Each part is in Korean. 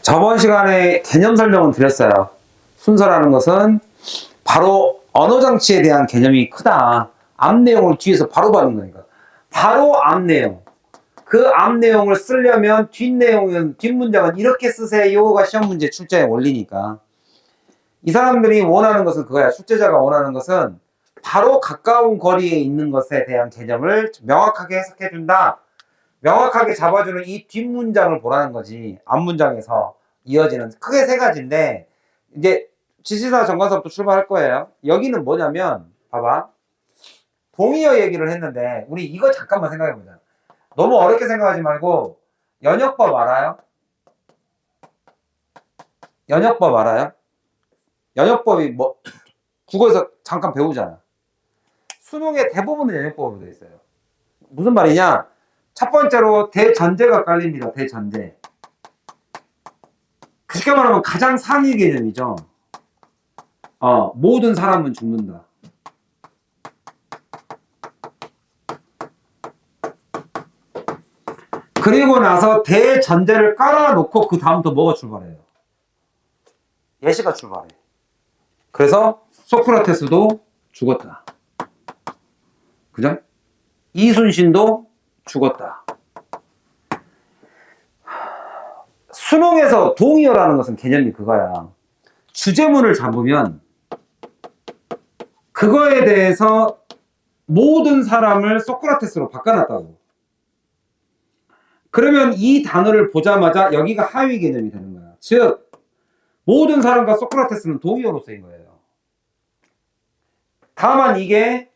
저번 시간에 개념 설명은 드렸어요. 순서라는 것은 바로 언어 장치에 대한 개념이 크다. 앞 내용을 뒤에서 바로 받는 거니까. 바로 앞 내용. 그 앞 내용을 쓰려면 뒷 내용은, 뒷 문장은 이렇게 쓰세요가 시험 문제 출제의 원리니까. 이 사람들이 원하는 것은 그거야. 출제자가 원하는 것은 바로 가까운 거리에 있는 것에 대한 개념을 명확하게 해석해준다. 명확하게 잡아주는 이 뒷문장을 보라는 거지. 앞문장에서 이어지는 크게 세 가지인데, 이제 지시사 정관사부터 출발할 거예요. 여기는 뭐냐면 봐봐, 동의어 얘기를 했는데 우리 이거 잠깐만 생각해보자. 너무 어렵게 생각하지 말고 연역법 알아요? 연역법 알아요? 연역법이 뭐 국어에서 잠깐 배우잖아. 수능의 대부분은 연역법으로 되어 있어요. 무슨 말이냐? 첫 번째로 대전제가 깔립니다. 대전제. 쉽게 말하면 가장 상위 개념이죠. 모든 사람은 죽는다. 그리고 나서 대전제를 깔아놓고 그 다음부터 뭐가 출발해요? 예시가 출발해. 그래서 소크라테스도 죽었다. 그죠? 이순신도 죽었다. 수능에서 동의어라는 것은 개념이 그거야. 주제문을 잡으면 그거에 대해서 모든 사람을 소크라테스로 바꿔놨다고. 그러면 이 단어를 보자마자 여기가 하위 개념이 되는 거야. 즉 모든 사람과 소크라테스는 동의어로 쓰인 거예요. 다만 이게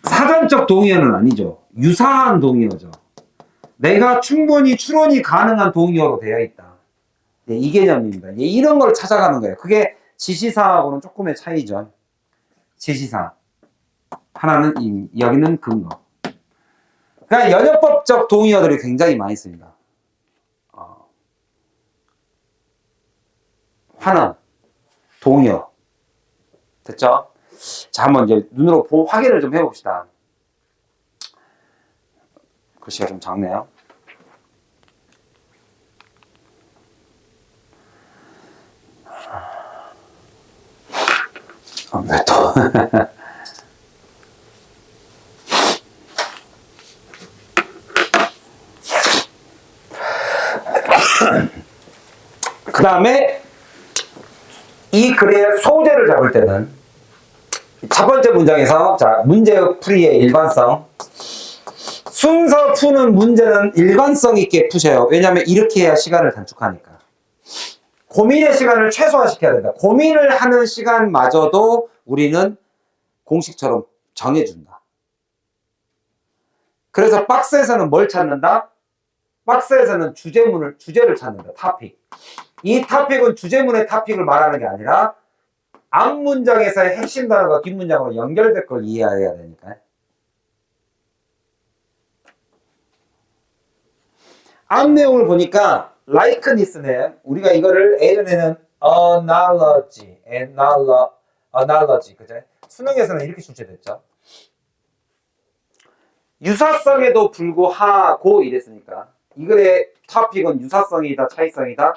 사전적 동의어는 아니죠. 유사한 동의어죠. 내가 충분히 추론이 가능한 동의어로 되어 있다. 이 개념입니다. 이런 걸 찾아가는 거예요. 그게 지시사하고는 조금의 차이죠. 지시사. 하나는 여기는 근거. 그러니까 연역법적 동의어들이 굉장히 많이 씁니다. 환원, 동의어. 됐죠? 자, 한번 이제 눈으로 확인을 좀 해봅시다. 글씨가 좀 작네요. 네, 또. 그 다음에 이 글의 소재를 잡을 때는 첫 번째 문장에서 자, 문제 풀이의 일관성. 순서 푸는 문제는 일관성 있게 푸셔요. 왜냐하면 이렇게 해야 시간을 단축하니까. 고민의 시간을 최소화시켜야 된다. 고민을 하는 시간마저도 우리는 공식처럼 정해준다. 그래서 박스에서는 뭘 찾는다? 박스에서는 주제를 찾는다. 토픽. 이 토픽은 주제문의 토픽을 말하는 게 아니라 앞 문장에서의 핵심 단어가 뒷 문장으로 연결될 걸 이해해야 되니까. 앞 내용을 보니까 likenes네. 우리가 이거를 예전에는 analogy, 그죠? 수능에서는 이렇게 출제됐죠. 유사성에도 불구하고 이랬으니까 이 글의 토픽은 유사성이다, 차이성이다.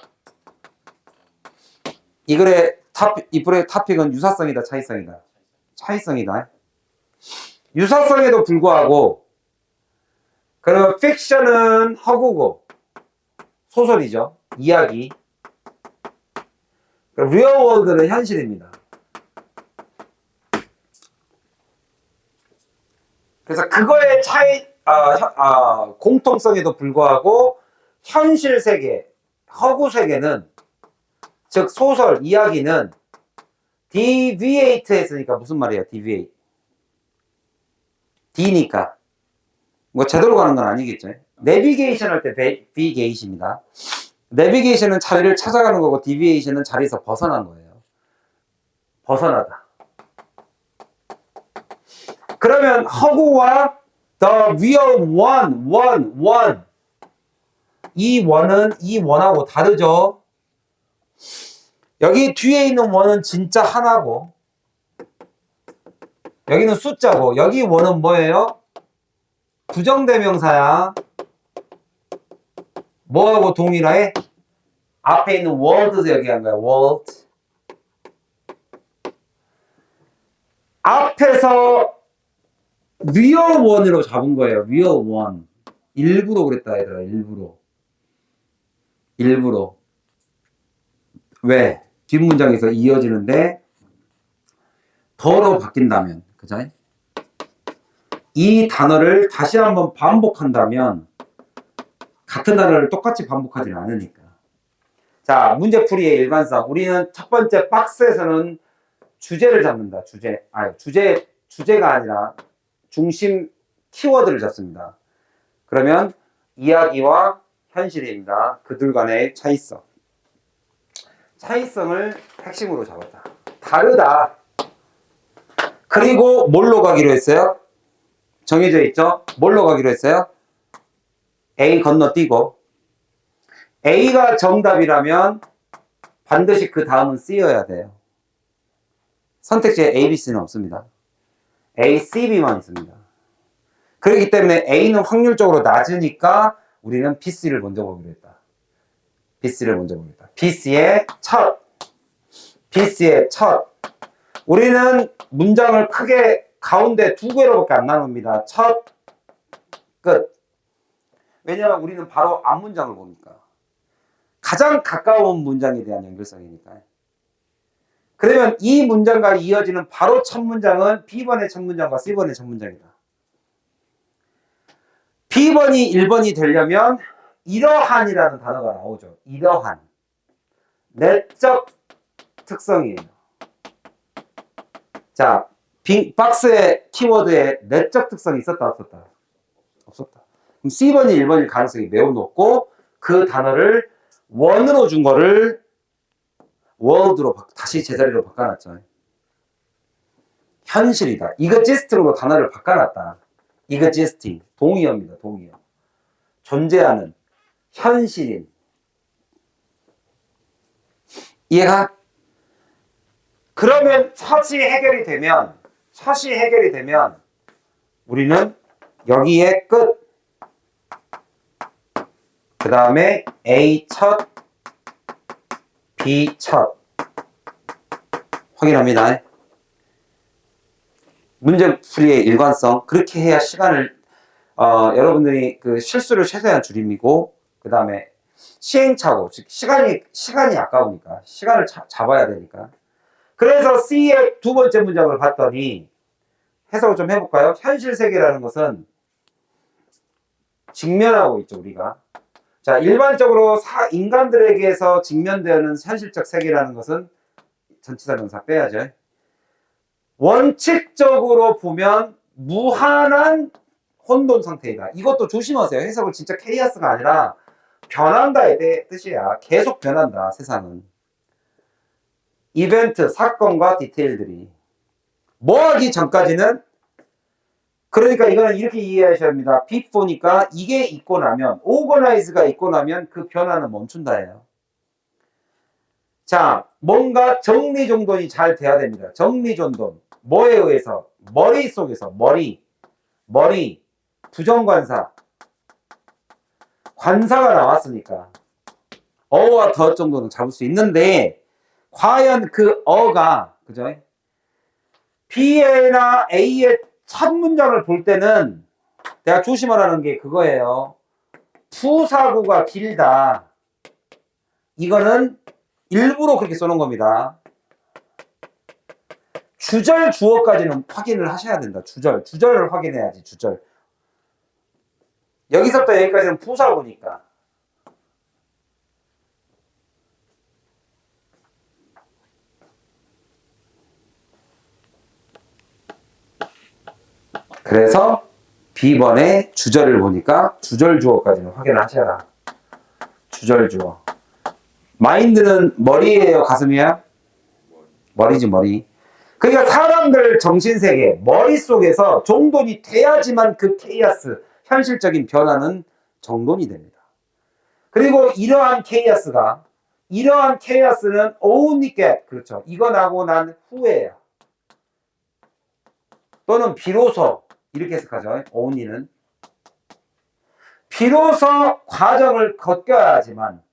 이 글의 토픽은 유사성이다, 차이성이다. 차이성이다. 유사성에도 불구하고 그러면 픽션은 허구고 소설이죠. 이야기. 리얼 월드는 현실입니다. 그래서 그거의 공통성에도 불구하고 현실 세계, 허구 세계는 즉 소설, 이야기는 deviate 했으니까 무슨 말이에요? deviate. D니까 뭐 제대로 가는 건 아니겠죠. 내비게이션 할 때 deviate입니다. 내비게이션은 자리를 찾아가는 거고 deviation은 자리에서 벗어난 거예요. 벗어나다. 그러면 허구와 the real one 이 원은 이 원하고 다르죠. 여기 뒤에 있는 원은 진짜 하나고 여기는 숫자고 여기 원은 뭐예요? 부정대명사야. 뭐하고 동일해? 앞에 있는 world에서 얘기한 거야. world. 앞에서 real one으로 잡은 거예요. real one. 일부러 그랬다 얘들아. 일부러. 왜? 뒷문장에서 이어지는데 더로 바뀐다면, 그죠? 이 단어를 다시 한번 반복한다면 같은 단어를 똑같이 반복하지는 않으니까. 자, 문제풀이의 일관성. 우리는 첫 번째 박스에서는 주제를 잡는다. 주제가 아니라 중심 키워드를 잡습니다. 그러면 이야기와 현실입니다. 그들 간의 차이성. 차이성을 핵심으로 잡았다. 다르다. 그리고 뭘로 가기로 했어요? 정해져 있죠? 뭘로 가기로 했어요? A 건너뛰고 A가 정답이라면 반드시 그 다음은 C여야 돼요. 선택지에 A, B, C는 없습니다. A, C, B만 있습니다. 그렇기 때문에 A는 확률적으로 낮으니까 우리는 B, C를 먼저 보기로 했다. B, C를 먼저 보기로 했다. B, C의 첫. 우리는 문장을 크게 가운데 두 개로밖에 안 나눕니다. 첫, 끝. 왜냐하면 우리는 바로 앞 문장을 보니까. 가장 가까운 문장에 대한 연결성이니까. 그러면 이 문장과 이어지는 바로 첫 문장은 B번의 첫 문장과 C번의 첫 문장이다. B번이 1번이 되려면 이러한이라는 단어가 나오죠. 이러한. 내적 특성이에요. 자, 박스의 키워드에 내적 특성이 있었다, 없었다? 없었다. 그럼 C번이 1번일 가능성이 매우 높고 그 단어를 원으로 준 거를 world로 다시 제자리로 바꿔놨죠. 현실이다. 이거지스트로 단어를 바꿔놨다. 이거지스팅. 동의어입니다. 동의어. 존재하는 현실인. 이해가? 그러면 첫이 해결이 되면 우리는 여기에 끝. 그 다음에 A 첫, B 첫. 확인합니다. 문제풀이의 일관성. 그렇게 해야 시간을, 여러분들이 그 실수를 최대한 줄이고, 그 다음에 시행착오, 즉, 시간이 아까우니까, 시간을 잡아야 되니까. 그래서 C의 두 번째 문장을 봤더니, 해석을 좀 해볼까요? 현실 세계라는 것은 직면하고 있죠, 우리가. 자, 일반적으로 인간들에게서 직면되는 현실적 세계라는 것은 전치사 명사 빼야죠. 원칙적으로 보면 무한한 혼돈 상태이다. 이것도 조심하세요. 해석을 진짜 케이오스가 아니라 변한다의 뜻이야. 계속 변한다, 세상은. 이벤트, 사건과 디테일들이. 뭐 하기 전까지는, 그러니까 이거는 이렇게 이해하셔야 합니다. before니까 이게 있고 나면, organize가 있고 나면 그 변화는 멈춘다예요. 자, 뭔가 정리정돈이 잘 돼야 됩니다. 정리정돈. 뭐에 의해서? 머릿속에서. 머리, 부정관사. 관사가 나왔으니까. 어와 더 정도는 잡을 수 있는데, 과연 그 어가, 그죠? B나 A의 첫 문장을 볼 때는 내가 조심하라는 게 그거예요. 부사구가 길다. 이거는 일부러 그렇게 써놓은 겁니다. 주절, 주어까지는 확인을 하셔야 된다. 주절을 확인해야지, 주절. 여기서부터 여기까지는 부사구니까. 그래서 B번의 주절을 보니까 주절 주어까지는 확인을 하셔라. 주절 주어. 마인드는 머리예요, 가슴이야? 머리지, 머리. 그러니까 사람들 정신세계, 머릿속에서 정돈이 돼야지만 그 케이오스, 현실적인 변화는 정돈이 됩니다. 그리고 이러한 케이오스는 only get, 그렇죠. 이거 나고 난 후에야. 또는 비로소 이렇게 해석하죠. only는 비로소 과정을 거쳐야지만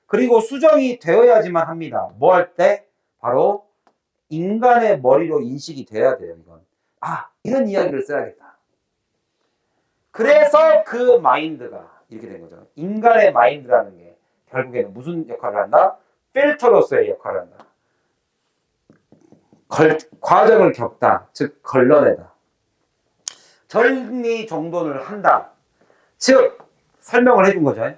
그리고 수정이 되어야지만 합니다. 뭐 할 때? 바로 인간의 머리로 인식이 돼야 돼요. 이건 이런 이야기를 써야겠다. 그래서 그 마인드가 이렇게 된 거죠. 인간의 마인드라는 게 결국에는 무슨 역할을 한다? 필터로서의 역할을 한다. 과정을 겪다, 즉 걸러내다. 정리정돈을 한다. 즉 설명을 해준 거죠.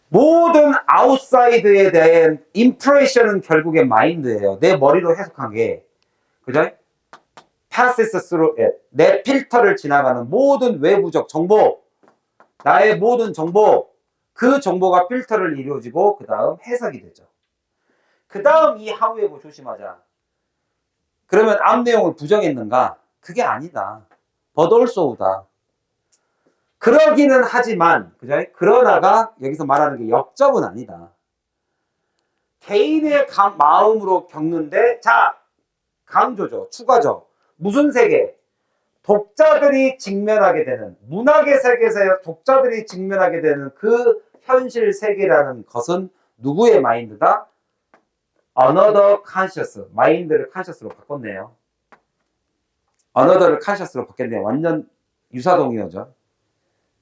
모든 아웃사이드에 대한 임프레션은 결국에 마인드예요. 내 머리로 해석한 게, 그죠? passes through it. 내 필터를 지나가는 모든 외부적 정보, 나의 모든 정보, 그 정보가 필터를 이루어지고 그 다음 해석이 되죠. 그 다음 이 하우에고 조심하자. 그러면 앞 내용을 부정했는가? 그게 아니다. but also다. 그러기는 하지만, 그죠? 그러나가 여기서 말하는 게 역접은 아니다. 개인의 마음으로 겪는데, 자, 강조죠. 추가죠. 무슨 세계? 독자들이 직면하게 되는, 문학의 세계에서 독자들이 직면하게 되는 그 현실 세계라는 것은 누구의 마인드다? Another conscious. 마인드를 conscious로 바꿨네요. Another를 conscious로 바뀌었네요. 완전 유사동의어죠.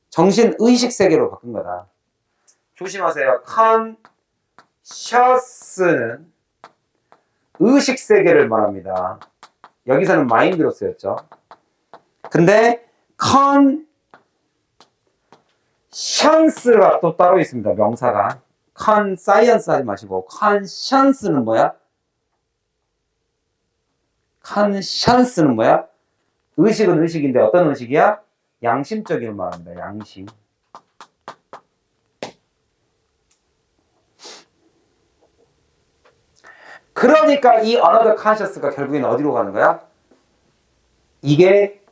정신의식 세계로 바꾼 거다. 조심하세요. conscious는 의식 세계를 말합니다. 여기서는 마인드로 쓰였죠. 근데 conscience가 또 따로 있습니다. 명사가. conscience 하지 마시고 conscience는 뭐야? conscience는 뭐야? 의식은 의식인데 어떤 의식이야? 양심적인 말입니다. 양심. 그러니까 이 another conscious가 결국에는 어디로 가는 거야? 이게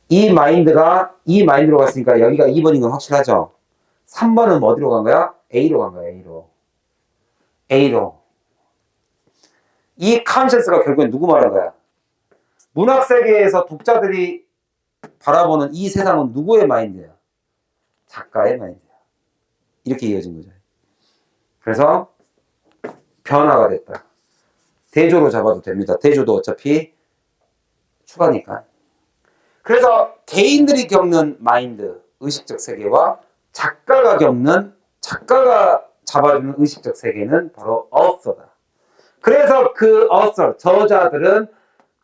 이 마인드로 갔으니까 여기가 2번인 건 확실하죠? 3번은 어디로 간 거야? A로 간 거야. A로. 이 conscious가 결국엔 누구 말하는 거야? 문학 세계에서 독자들이 바라보는 이 세상은 누구의 마인드야? 작가의 마인드야. 이렇게 이어진 거죠. 그래서 변화가 됐다. 대조로 잡아도 됩니다. 대조도 어차피 추가니까. 그래서 개인들이 겪는 마인드, 의식적 세계와 작가가 잡아주는 의식적 세계는 바로 author다. 그래서 그 author, 저자들은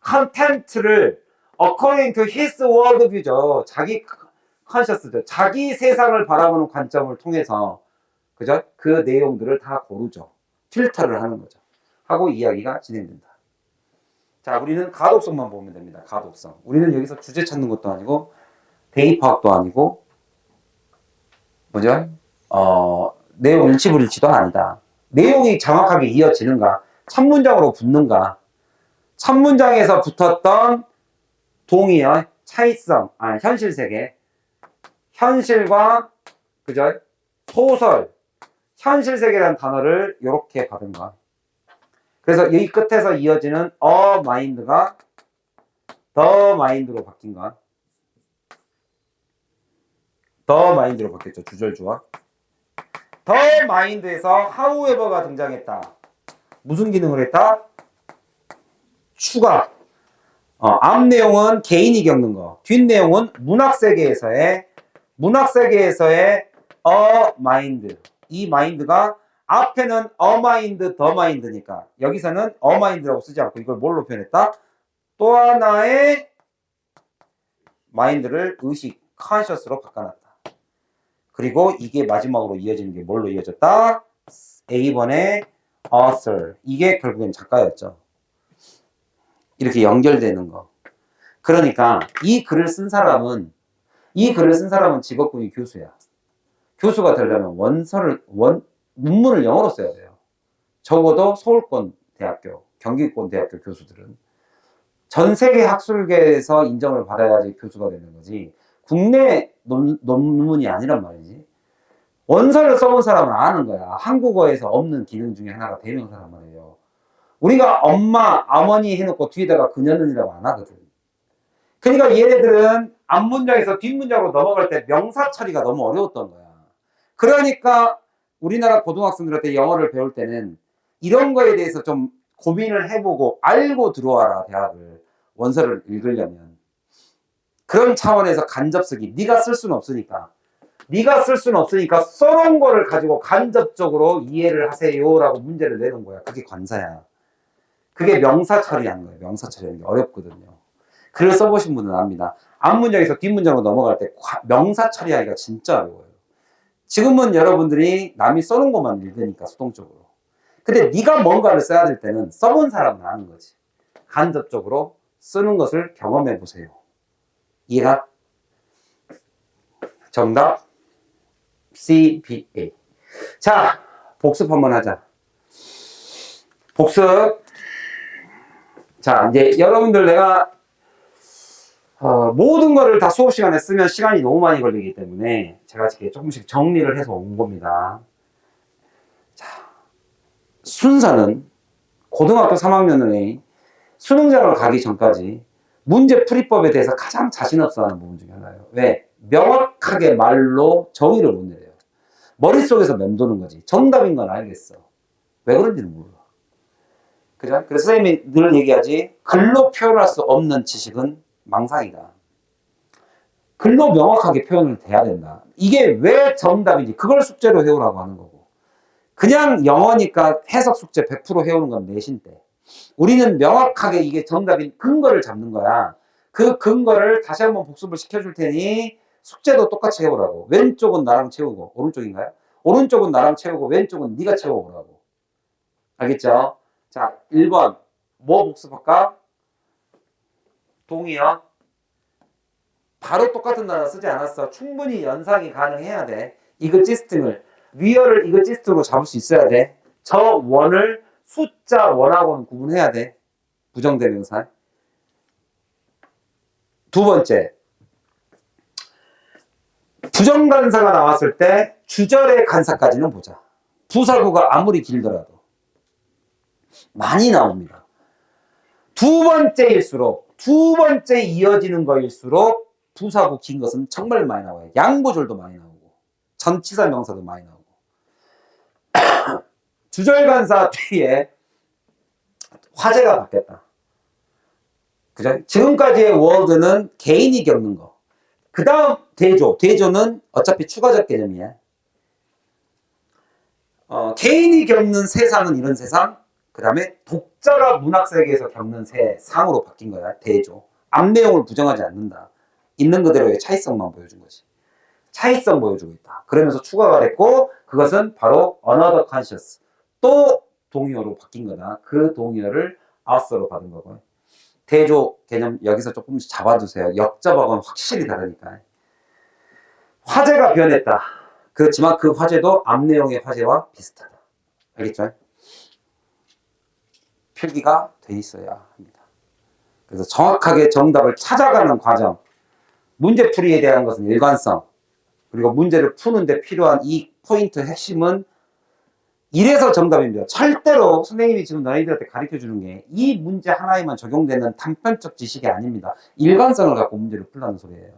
content를 according to his worldview죠. 자기 conscious죠. 자기 세상을 바라보는 관점을 통해서, 그죠? 그 내용들을 다 고르죠. 필터를 하는 거죠. 하고 이야기가 진행된다. 자, 우리는 가독성만 보면 됩니다. 가독성. 우리는 여기서 주제 찾는 것도 아니고 대입 파악도 아니고 뭐죠? 내용 일치불일치도 아니다. 내용이 정확하게 이어지는가? 첫 문장으로 붙는가? 첫 문장에서 붙었던 동의어, 차이성, 현실 세계, 현실과 그죠? 소설, 현실 세계라는 단어를 이렇게 받은가? 그래서 이 끝에서 이어지는 마인드가 더 마인드로 바뀐가? 더 마인드로 바뀌었죠. 주절주어. 더 마인드에서 however가 등장했다. 무슨 기능을 했다? 추가. 앞 내용은 개인이 겪는 거. 뒷 내용은 문학 세계에서의 mind. 이 마인드가 앞에는 mind, the mind니까 여기서는 mind라고 쓰지 않고 이걸 뭘로 표현했다? 또 하나의 마인드를 의식, conscious로 바꿔놨다. 그리고 이게 마지막으로 이어지는 게 뭘로 이어졌다? A번의 author. 이게 결국엔 작가였죠. 이렇게 연결되는 거. 그러니까 이 글을 쓴 사람은 직업군이 교수야. 교수가 되려면 논문을 영어로 써야 돼요. 적어도 서울권 대학교, 경기권 대학교 교수들은 전 세계 학술계에서 인정을 받아야지 교수가 되는 거지. 국내 논문이 아니란 말이지. 원서를 써본 사람은 아는 거야. 한국어에서 없는 기능 중에 하나가 대명사란 말이에요. 우리가 엄마, 어머니 해놓고 뒤에다가 그녀는이라고 안 하거든. 그러니까 얘네들은 앞문장에서 뒷문장으로 넘어갈 때 명사 처리가 너무 어려웠던 거야. 그러니까 우리나라 고등학생들한테 영어를 배울 때는 이런 거에 대해서 좀 고민을 해보고 알고 들어와라, 대학을. 원서를 읽으려면. 그런 차원에서 간접 쓰기. 네가 쓸 수는 없으니까. 네가 쓸 수는 없으니까 써놓은 거를 가지고 간접적으로 이해를 하세요라고 문제를 내는 거야. 그게 관사야. 그게 명사 처리하는 거예요. 명사 처리하는 게 어렵거든요. 글을 써보신 분은 압니다. 앞문장에서 뒷문장으로 넘어갈 때 명사 처리하기가 진짜 어려워요. 지금은 여러분들이 남이 써놓은 것만 읽으니까 수동적으로. 근데 네가 뭔가를 써야 될 때는 써본 사람은 아는 거지. 간접적으로 쓰는 것을 경험해 보세요. 이해가? 정답 CBA. 자, 복습 한번 하자. 복습. 자, 이제 여러분들 내가 모든 거를 다 수업 시간에 쓰면 시간이 너무 많이 걸리기 때문에 제가 이렇게 조금씩 정리를 해서 온 겁니다. 자, 순서는 고등학교 3학년의 수능장을 가기 전까지 문제풀이법에 대해서 가장 자신 없어 하는 부분 중에 하나예요. 왜? 명확하게 말로 정의를 못 내려요. 머릿속에서 맴도는 거지. 정답인 건 알겠어. 왜 그런지는 몰라. 그죠? 그래서 선생님이 늘 얘기하지, 글로 표현할 수 없는 지식은 망상이다. 글로 명확하게 표현을 돼야 된다. 이게 왜 정답인지 그걸 숙제로 해오라고 하는 거고. 그냥 영어니까 해석 숙제 100% 해오는 건 내신 때. 우리는 명확하게 이게 정답인 근거를 잡는 거야. 그 근거를 다시 한번 복습을 시켜줄 테니 숙제도 똑같이 해오라고. 왼쪽은 나랑 채우고, 오른쪽인가요? 오른쪽은 나랑 채우고 왼쪽은 네가 채워오라고. 알겠죠? 자, 1번 뭐 복습할까? 동의어. 바로 똑같은 단어 쓰지 않았어. 충분히 연상이 가능해야 돼. 이그지스팅을, 위어를 이그지스팅으로 잡을 수 있어야 돼. 저 원을 숫자 원하고는 구분해야 돼. 부정대명사. 두 번째, 부정간사가 나왔을 때 주절의 간사까지는 보자. 부사구가 아무리 길더라도 많이 나옵니다. 두 번째 이어지는 거일수록 부사구 긴 것은 정말 많이 나와요. 양보절도 많이 나오고 전치사 명사도 많이 나오고. 주절간사 뒤에 화제가 바뀌었다. 그죠? 지금까지의 워드는 개인이 겪는 거. 그 다음 대조. 대조는 어차피 추가적 개념이야. 개인이 겪는 세상은 이런 세상. 그 다음에 독자가 문학세계에서 겪는 세상으로 바뀐 거야. 대조. 앞 내용을 부정하지 않는다. 있는 그대로의 차이성만 보여준 거지. 차이성 보여주고 있다. 그러면서 추가가 됐고, 그것은 바로 another conscious. 또 동의어로 바뀐 거다. 그 동의어를 ours로 받은 거고. 대조 개념 여기서 조금씩 잡아두세요. 역접하고는 확실히 다르니까. 화제가 변했다. 그렇지만 그 화제도 앞 내용의 화제와 비슷하다. 알겠죠? 필기가 돼 있어야 합니다. 그래서 정확하게 정답을 찾아가는 과정. 문제풀이에 대한 것은 일관성. 그리고 문제를 푸는데 필요한 이 포인트 핵심은 이래서 정답입니다. 절대로 선생님이 지금 너희들한테 가르쳐주는 게 이 문제 하나에만 적용되는 단편적 지식이 아닙니다. 일관성을 갖고 문제를 풀라는 소리예요.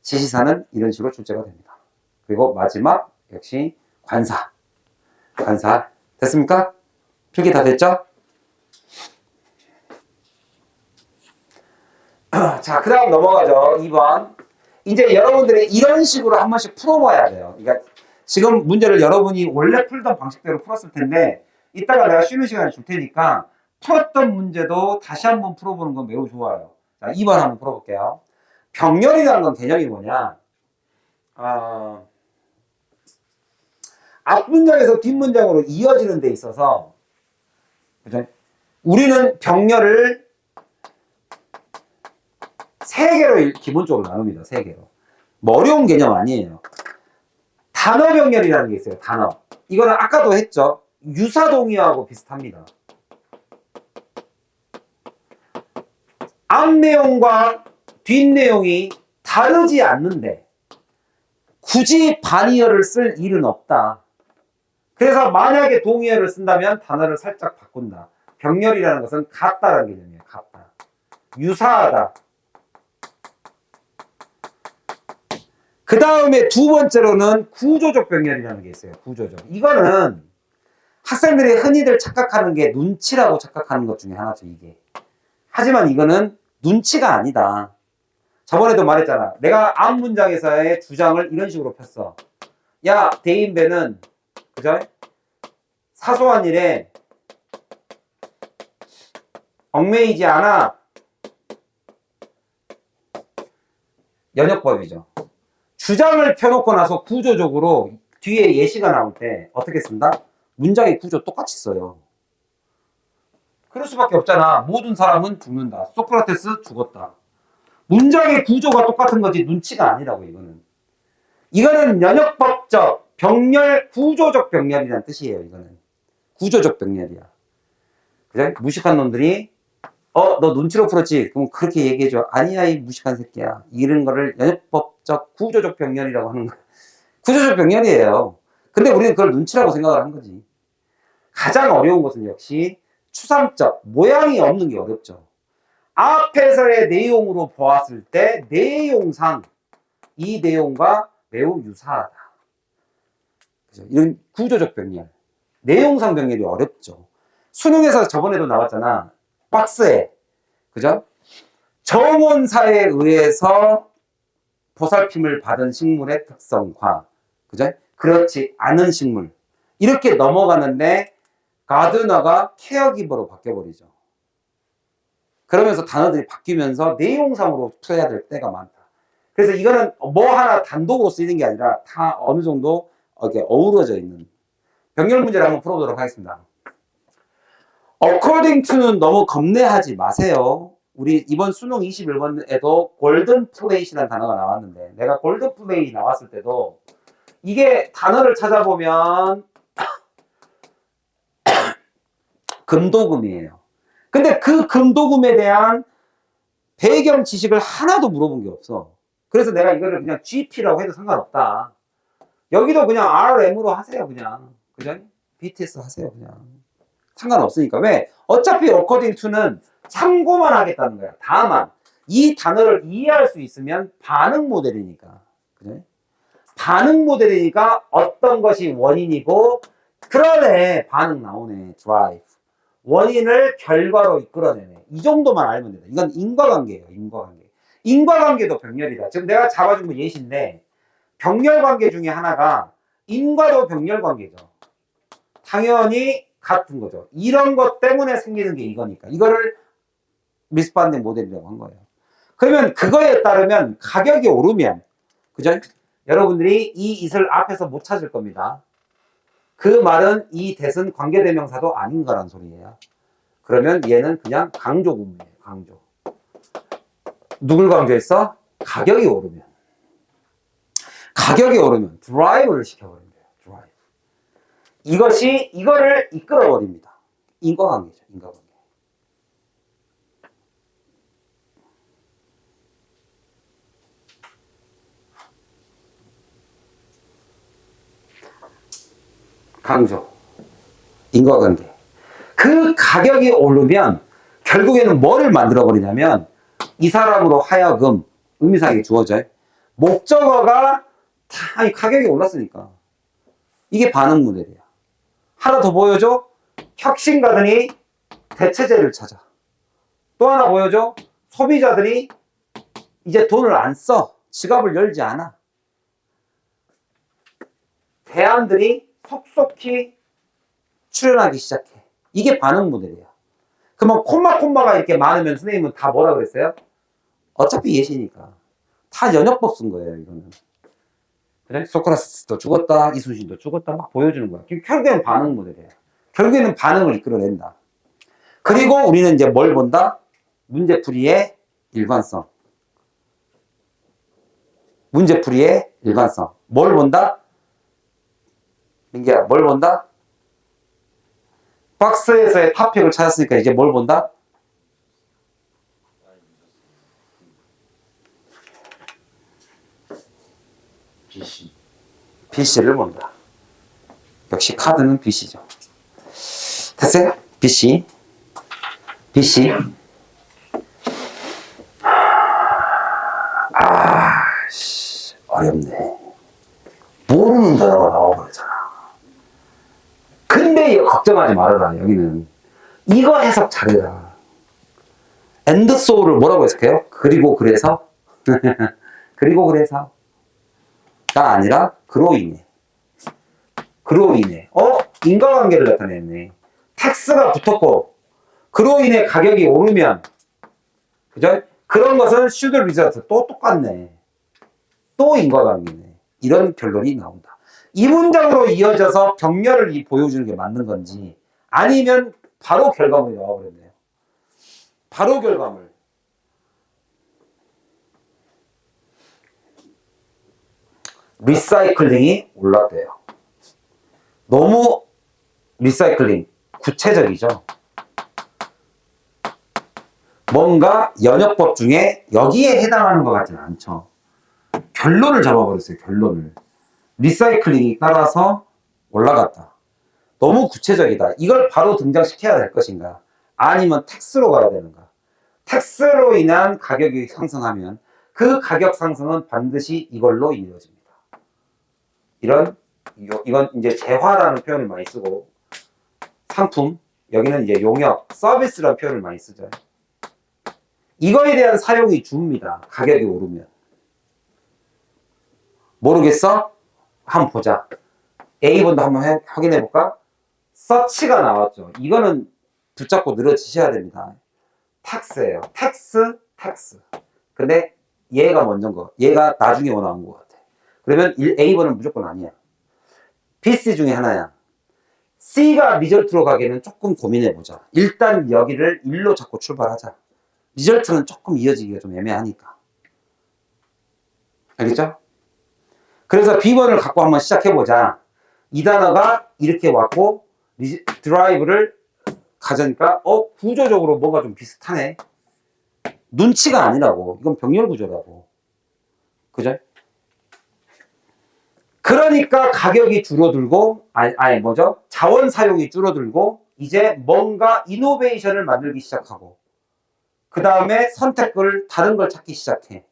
지시사는 이런 식으로 출제가 됩니다. 그리고 마지막 역시 관사. 관사 됐습니까? 필기 다 됐죠? 자, 그 다음 넘어가죠. 2번. 이제 여러분들이 이런 식으로 한 번씩 풀어봐야 돼요. 그러니까 지금 문제를 여러분이 원래 풀던 방식대로 풀었을 텐데 이따가 내가 쉬는 시간을 줄 테니까 풀었던 문제도 다시 한번 풀어보는 건 매우 좋아요. 자, 2번 한번 풀어볼게요. 병렬이라는 건 개념이 뭐냐? 앞문장에서 뒷문장으로 이어지는 데 있어서 그죠? 우리는 병렬을 3개로 기본적으로 나눕니다. 3개로. 뭐 어려운 개념 아니에요. 단어 병렬이라는 게 있어요. 단어. 이거는 아까도 했죠. 유사동의어하고 비슷합니다. 앞 내용과 뒷 내용이 다르지 않는데 굳이 반의어를 쓸 일은 없다. 그래서 만약에 동의어를 쓴다면 단어를 살짝 바꾼다. 병렬이라는 것은 같다라는 개념이에요. 같다. 유사하다. 그 다음에 두 번째로는 구조적 병렬이라는 게 있어요. 구조적. 이거는 학생들이 흔히들 착각하는 게 눈치라고 착각하는 것 중에 하나죠, 이게. 하지만 이거는 눈치가 아니다. 저번에도 말했잖아. 내가 앞 문장에서의 주장을 이런 식으로 폈어. 야, 대인배는, 그죠? 사소한 일에 얽매이지 않아. 연역법이죠. 주장을 펴놓고 나서 구조적으로 뒤에 예시가 나올 때 어떻게 쓴다? 문장의 구조 똑같이 써요. 그럴 수밖에 없잖아. 모든 사람은 죽는다. 소크라테스 죽었다. 문장의 구조가 똑같은 거지 눈치가 아니라고 이거는. 이거는 연역법적 병렬, 구조적 병렬이라는 뜻이에요. 이거는 구조적 병렬이야. 그래? 무식한 놈들이 너 눈치로 풀었지? 그럼 그렇게 얘기해줘. 아니야 이 무식한 새끼야. 이런 거를 연역법적 구조적 병렬이라고 하는 거야. 구조적 병렬이에요. 근데 우리는 그걸 눈치라고 생각을 한 거지. 가장 어려운 것은 역시 추상적, 모양이 없는 게 어렵죠. 앞에서의 내용으로 보았을 때 내용상 이 내용과 매우 유사하다. 그죠? 이런 구조적 병렬. 내용상 병렬이 어렵죠. 수능에서 저번에도 나왔잖아. 박스에. 그죠? 정원사에 의해서 보살핌을 받은 식물의 특성과, 그죠? 그렇지 않은 식물. 이렇게 넘어가는데, 가드너가 케어기버로 바뀌어버리죠. 그러면서 단어들이 바뀌면서 내용상으로 풀어야 될 때가 많다. 그래서 이거는 뭐 하나 단독으로 쓰이는 게 아니라 다 어느 정도 이렇게 어우러져 있는 병렬 문제를 한번 풀어보도록 하겠습니다. according to는 너무 겁내하지 마세요. 우리 이번 수능 21번에도 골든 플레이시라는 단어가 나왔는데 내가 골든 플레이 나왔을 때도 이게 단어를 찾아보면 금도금이에요. 근데 그 금도금에 대한 배경 지식을 하나도 물어본 게 없어. 그래서 내가 이거를 그냥 GP라고 해도 상관없다. 여기도 그냥 RM으로 하세요, 그냥. 그죠? BTS 하세요, 그냥. 상관없으니까. 왜? 어차피 according to는 참고만 하겠다는 거야. 다만, 이 단어를 이해할 수 있으면 반응 모델이니까. 그죠? 반응 모델이니까 어떤 것이 원인이고, 그러네. 반응 나오네. drive. 원인을 결과로 이끌어내네. 이 정도만 알면 된다. 이건 인과관계예요. 인과관계. 인과관계도 병렬이다. 지금 내가 잡아준 거 예시인데 병렬관계 중에 하나가 인과도 병렬관계죠. 당연히 같은 거죠. 이런 것 때문에 생기는 게 이거니까. 이거를 미스반딩 모델이라고 한 거예요. 그러면 그거에 따르면 가격이 오르면, 그죠? 여러분들이 이 it을 앞에서 못 찾을 겁니다. 그 말은 이 that은 관계대명사도 아닌 거란 소리예요. 그러면 얘는 그냥 강조구문이에요. 강조. 누굴 강조했어? 가격이 오르면. 가격이 오르면 드라이브를 시켜버린대요. 드라이브. 이것이 이거를 이끌어버립니다. 인과관계죠. 인과관계. 강조. 인과관계. 그 가격이 오르면 결국에는 뭐를 만들어버리냐면 이 사람으로 하여금 의미상이 주어져요. 목적어가 다 가격이 올랐으니까. 이게 반응 모델이야. 하나 더 보여줘. 혁신가들이 대체제를 찾아. 또 하나 보여줘. 소비자들이 이제 돈을 안 써. 지갑을 열지 않아. 대안들이 속속히 출현하기 시작해. 이게 반응 모델이야. 그러면 콤마가 이렇게 많으면 선생님은 다 뭐라 그랬어요? 어차피 예시니까. 다 연역법 쓴 거예요, 이거는. 그래? 소크라테스도 죽었다, 이순신도 죽었다, 막 보여주는 거야. 결국에는 반응 모델이에요. 결국에는 반응을 이끌어낸다. 그리고 우리는 이제 뭘 본다? 문제풀이의 일관성. 문제풀이의 일관성. 뭘 본다? 민기야, 뭘 본다? 박스에서의 탑픽을 찾았으니까 이제 뭘 본다? BC를 본다. 역시 카드는 BC죠. 됐어요? BC. 어렵네. 모르는 단어가 나와버리잖아. 근데 걱정하지 말아라. 여기는 이거 해석 잘해라. and so를 뭐라고 해석해요? 그리고 그래서 그리고 그래서가 아니라 그로 인해. 그로 인해. 인과관계를 나타냈네. 텍스가 붙었고 그로 인해 가격이 오르면, 그죠? 그런 것은 should result. 또 똑같네. 또 인과관계네. 이런 결론이 나온다. 이 문장으로 이어져서 병렬을 보여주는 게 맞는 건지, 아니면 바로 결과물이 나와버렸네요. 바로 결과물. 리사이클링이 올랐대요. 너무 리사이클링 구체적이죠. 뭔가 연역법 중에 여기에 해당하는 것 같지는 않죠. 결론을 잡아버렸어요. 결론을. 리사이클링이 따라서 올라갔다. 너무 구체적이다. 이걸 바로 등장시켜야 될 것인가? 아니면 텍스로 가야 되는가? 텍스로 인한 가격이 상승하면 그 가격 상승은 반드시 이걸로 이루어집니다. 이건 이제 재화라는 표현을 많이 쓰고, 상품, 여기는 이제 용역, 서비스라는 표현을 많이 쓰죠. 이거에 대한 사용이 줍니다. 가격이 오르면. 모르겠어? 한번 보자. A번도 한번 확인해 볼까? 서치가 나왔죠. 이거는 붙잡고 늘어지셔야 됩니다. 텍스예요. 텍스. 근데 얘가 먼저인 거. 얘가 나중에 나온 것 같아. 그러면 A번은 무조건 아니야. BC 중에 하나야. C가 리절트로 가기에는 조금 고민해 보자. 일단 여기를 1로 잡고 출발하자. 리절트는 조금 이어지기가 좀 애매하니까. 알겠죠? 그래서 B번을 갖고 한번 시작해 보자. 이 단어가 이렇게 왔고 드라이브를 가져니까 구조적으로 뭔가 좀 비슷하네. 눈치가 아니라고. 이건 병렬 구조라고. 그죠? 그러니까 가격이 줄어들고, 자원 사용이 줄어들고, 이제 뭔가 이노베이션을 만들기 시작하고, 그 다음에 선택을 다른 걸 찾기 시작해.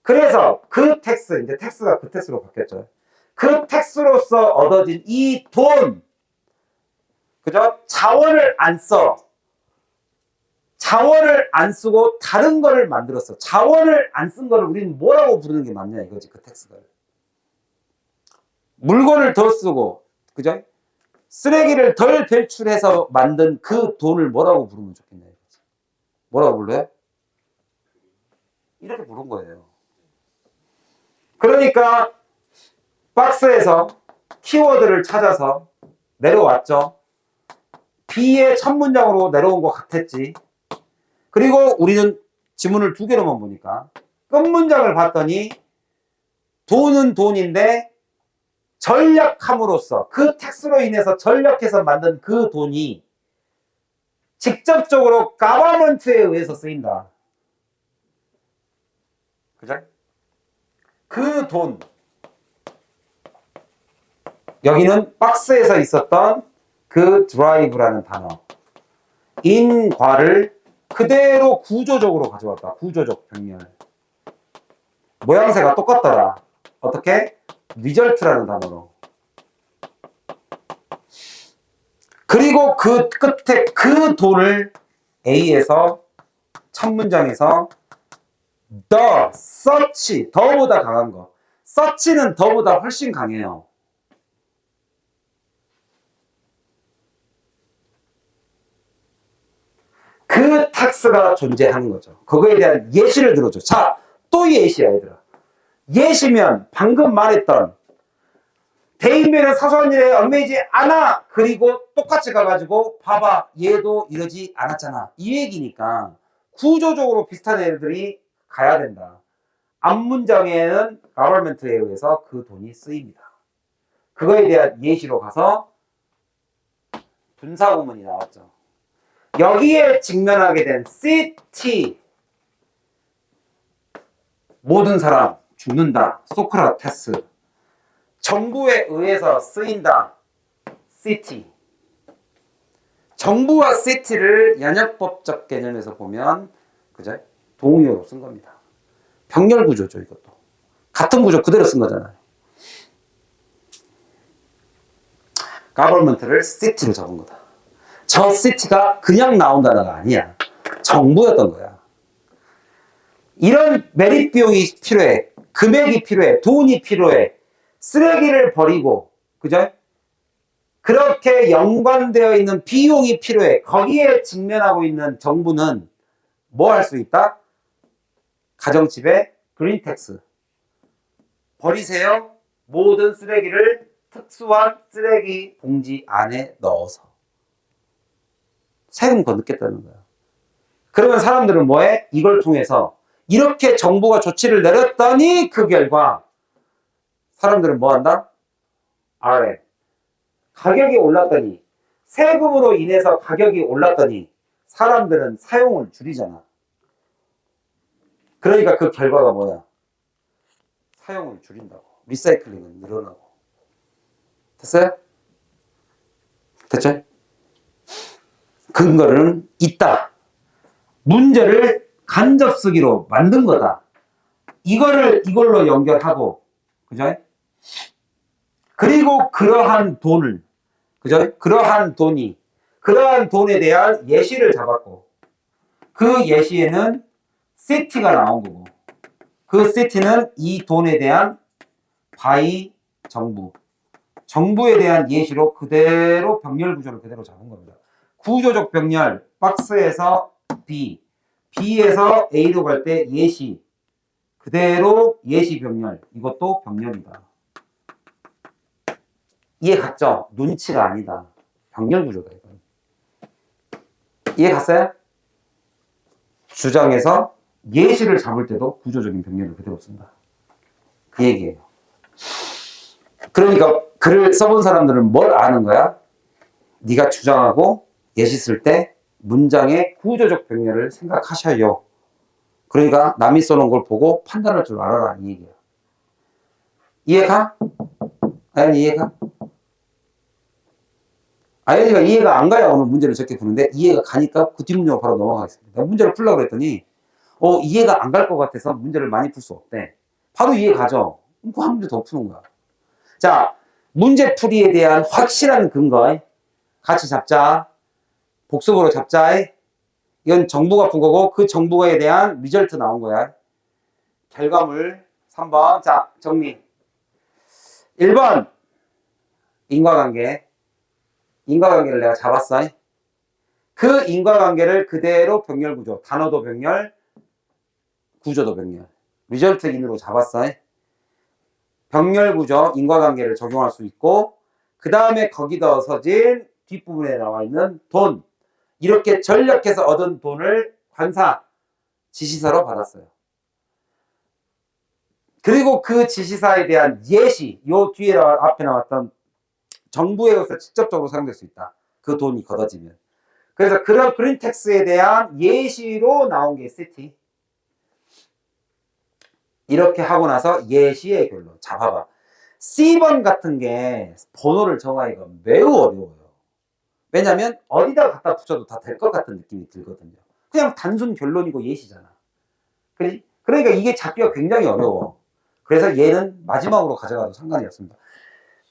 그래서 그 텍스, 이제 텍스가 그 텍스로 바뀌었죠. 그 텍스로서 얻어진 이 돈, 그죠? 자원을 안 써. 자원을 안 쓰고 다른 거를 만들었어. 자원을 안 쓴 거를 우리는 뭐라고 부르는 게 맞냐 이거지, 그 텍스가. 물건을 더 쓰고, 그죠? 쓰레기를 덜 배출해서 만든 그 돈을 뭐라고 부르면 좋겠냐 이거지. 뭐라고 불러요? 이렇게 부른 거예요. 그러니까 박스에서 키워드를 찾아서 내려왔죠. B의 첫 문장으로 내려온 것 같았지. 그리고 우리는 지문을 2개로만 보니까 끝 문장을 봤더니 돈은 돈인데 전략함으로써, 그 텍스로 인해서 전략해서 만든 그 돈이 직접적으로 가버먼트에 의해서 쓰인다. 그죠? 그 돈, 여기는 박스에서 있었던 그 드라이브라는 단어, 인과를 그대로 구조적으로 가져왔다. 구조적 병렬. 모양새가 똑같더라. 어떻게? 리절트라는 단어로. 그리고 그 끝에 그 돈을 A에서 첫 문장에서 the, such, 더보다 강한 거. such는 더보다 훨씬 강해요. 그 텍스가 존재하는 거죠. 그거에 대한 예시를 들어줘. 자, 또 예시야, 얘들아. 예시면 방금 말했던 대인배는 사소한 일에 얽매이지 않아. 그리고 똑같이 가가지고 봐봐, 얘도 이러지 않았잖아. 이 얘기니까 구조적으로 비슷한 애들이 가야 된다. 앞문장에는 government에 의해서 그 돈이 쓰입니다. 그거에 대한 예시로 가서 분사구문이 나왔죠. 여기에 직면하게 된 city, 모든 사람 죽는다, 소크라테스. 정부에 의해서 쓰인다, city. 정부와 city를 연역법적 개념에서 보면, 그죠? 동의어로 쓴 겁니다. 병렬 구조죠, 이것도. 같은 구조 그대로 쓴 거잖아요. government를 city로 적은 거다. 저 city가 그냥 나온 단어가 아니야. 정부였던 거야. 이런 매립 비용이 필요해. 금액이 필요해. 돈이 필요해. 쓰레기를 버리고, 그죠? 그렇게 연관되어 있는 비용이 필요해. 거기에 직면하고 있는 정부는 뭐 할 수 있다? 가정집에 그린텍스. 버리세요. 모든 쓰레기를 특수한 쓰레기 봉지 안에 넣어서. 세금 거두겠다는 거야. 그러면 사람들은 뭐해? 이걸 통해서 이렇게 정부가 조치를 내렸더니 그 결과 사람들은 뭐 한다? RM. 가격이 올랐더니 세금으로 인해서 가격이 올랐더니 사람들은 사용을 줄이잖아. 그러니까 그 결과가 뭐야? 사용을 줄인다고. 리사이클링은 늘어나고. 됐어요? 됐죠? 근거는 있다. 문제를 간접 쓰기로 만든 거다. 이걸로 연결하고, 그죠? 그리고 그러한 돈을, 그죠? 그러한 돈에 대한 예시를 잡았고, 그 예시에는 city가 나온 거고, 그 city는 이 돈에 대한 by 정부에 대한 예시로 그대로 병렬 구조를 그대로 잡은 겁니다. 구조적 병렬, 박스에서 B, B에서 A로 갈 때 예시, 그대로 예시 병렬, 이것도 병렬이다. 이해 갔죠? 눈치가 아니다. 병렬 구조다. 이건. 이해 갔어요? 주장에서 예시를 잡을 때도 구조적인 병렬을 그대로 쓴다. 그 얘기예요. 그러니까 글을 써본 사람들은 뭘 아는 거야? 네가 주장하고 예시 쓸 때 문장의 구조적 병렬을 생각하셔요. 그러니까 남이 써놓은 걸 보고 판단할 줄 알아라 이 얘기야. 이해가? 아연이 이해가? 아연이가 이해가 안 가야 오늘 문제를 적게 푸는데 이해가 가니까 그 뒷문장으로 바로 넘어가겠습니다. 문제를 풀려고 그랬더니 이해가 안 갈 것 같아서 문제를 많이 풀 수 없대. 바로 이해 가죠? 그럼 한 문제 더 푸는 거야. 자, 문제풀이에 대한 확실한 근거 같이 잡자. 복습으로 잡자. 이건 정부가 푼 거고 그 정부에 대한 리절트 나온 거야. 결과물 3번. 자, 정리. 1번 인과관계를 내가 잡았어. 그 인과관계를 그대로 병렬 구조, 단어도 병렬, 구조도 병렬, 리절트 인으로 잡았어. 병렬 구조, 인과관계를 적용할 수 있고 그 다음에 거기다 어서진 뒷부분에 나와 있는 돈, 이렇게 전략해서 얻은 돈을 관사, 지시사로 받았어요. 그리고 그 지시사에 대한 예시, 요 뒤에 앞에 나왔던 정부에서 직접적으로 사용될 수 있다. 그 돈이 걷어지면. 그래서 그런 그린텍스에 대한 예시로 나온 게 시티. 이렇게 하고 나서 예시의 결론. 자, 봐봐. C번 같은 게 번호를 정하기가 매우 어려워요. 왜냐면 어디다 갖다 붙여도 다 될 것 같은 느낌이 들거든요. 그냥 단순 결론이고 예시잖아. 그러니까 이게 잡기가 굉장히 어려워. 그래서 얘는 마지막으로 가져가도 상관이 없습니다.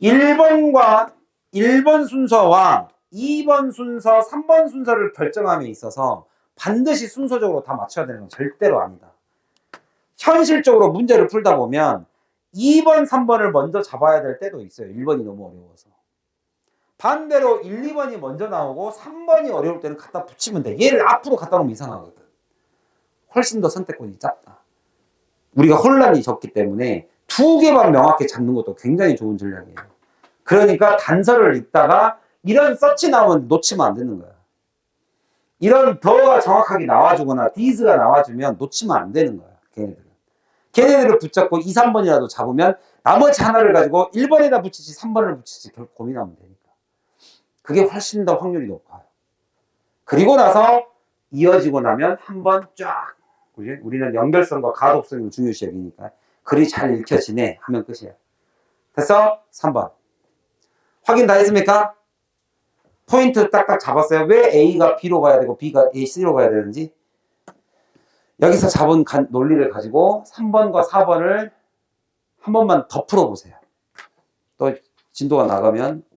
1번 순서와 2번 순서, 3번 순서를 결정함에 있어서 반드시 순서적으로 다 맞춰야 되는 건 절대로 아니다. 현실적으로 문제를 풀다 보면 2번, 3번을 먼저 잡아야 될 때도 있어요. 1번이 너무 어려워서. 반대로 1, 2번이 먼저 나오고 3번이 어려울 때는 갖다 붙이면 돼. 얘를 앞으로 갖다 놓으면 이상하거든. 훨씬 더 선택권이 짧다. 우리가 혼란이 적기 때문에 두 개만 명확히 잡는 것도 굉장히 좋은 전략이에요. 그러니까 단서를 읽다가 이런 서치 나오면 놓치면 안 되는 거야. 이런 더가 정확하게 나와주거나 디스가 나와주면 놓치면 안 되는 거야. 걔네들을 붙잡고 2, 3번이라도 잡으면 나머지 하나를 가지고 1번에다 붙이지 3번을 붙이지 결국 고민하면 되니까. 그게 훨씬 더 확률이 높아요. 그리고 나서 이어지고 나면 한번 쫙, 우리는 연결성과 가독성을 중요시 여기니까 글이 잘 읽혀지네 하면 끝이야. 됐어? 3번. 확인 다 했습니까? 포인트 딱딱 잡았어요. 왜 A가 B로 가야 되고 B가 C로 가야 되는지. 여기서 잡은 논리를 가지고 3번과 4번을 한 번만 더 풀어보세요. 또 진도가 나가면